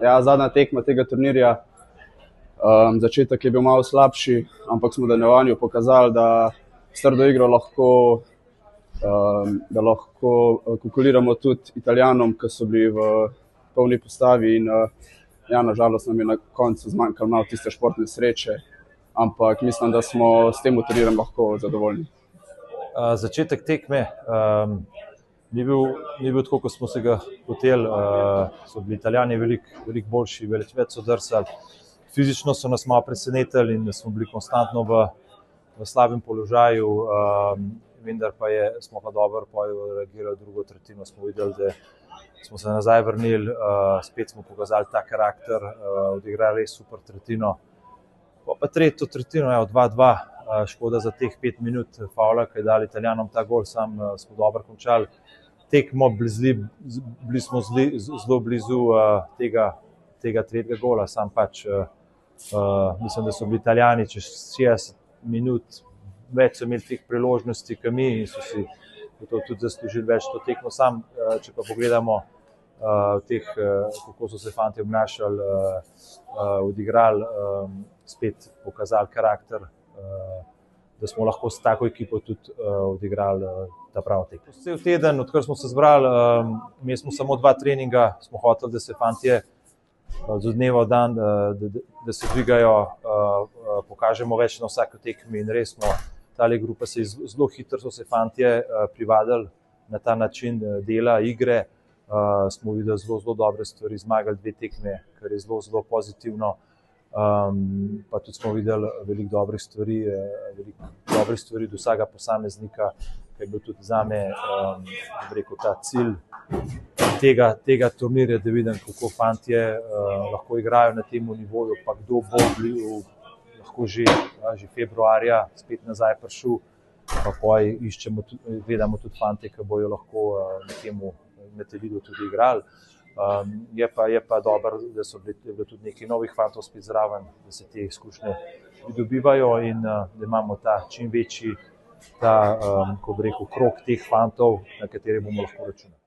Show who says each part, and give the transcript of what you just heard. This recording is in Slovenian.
Speaker 1: Ja, zadnja tekma tega turnirja, začetek je bil malo slabši, ampak smo v nadaljevanju pokazali, da s trdo igro lahko konkuriramo tudi Italijanom, ki so bili v polni postavi in ja, nažalost nam je na koncu zmanjkalo malo tiste športne sreče, ampak mislim, da smo s tem turnirjem lahko zadovoljni.
Speaker 2: Začetek tekme ni bil tako, kot smo se ga hoteli. So bili Italijani veliko boljši, več so drsali. Fizično so nas malo presenetili in smo bili konstantno v slabem položaju, vendar pa smo pa dobro reagirali drugo tretjino. Smo videli, da smo se nazaj vrnili, spet smo pokazali ta karakter, odigrali res super tretjino. Pa tretjo tretjino, 2-2, škoda za teh 5 minut favla, ki je dal Italijanom ta gol, sam smo dobro končali tekmo, bili smo zelo blizu tega tretjega gola, sam pač mislim, da so bili Italijani čez 60 minut, več so imeli teh priložnosti kot mi in so si tudi zaslužili več to tekmo. Sam, če pa pogledamo kako so se fantje obnašali, odigrali, spet pokazali karakter, da smo lahko s tako ekipo tudi odigrali ta prav tekmo. Cel teden, odkar smo se zbrali, imeli smo samo 2 treninga, smo hoteli, da se fantje z dneva v dan, da se dvigajo, pokažemo več na vsaki tekmi in res smo, tale grupa zelo hitro so se fantje privadili na ta način dela, igre. Smo videli zelo dobre stvari, zmagali 2 tekme, kar je zelo pozitivno. Pa tudi smo videli veliko dobrih stvari do vsakega posameznika, ki je bil tudi zame, ta cilj tega turnirja, da vidim, kako fantje lahko igrajo na tem nivoju, pa kdo bo lahko že februarja spet nazaj prišel, pa gledamo tudi fantje, ki bojo lahko na temu Metellidu tudi igrali. Je pa dobro, da je bilo tudi nekaj novih fantov spet zraven, da se te izkušnje pridobivajo in da imamo ta čim večji krog teh fantov, na katere bomo lahko računali.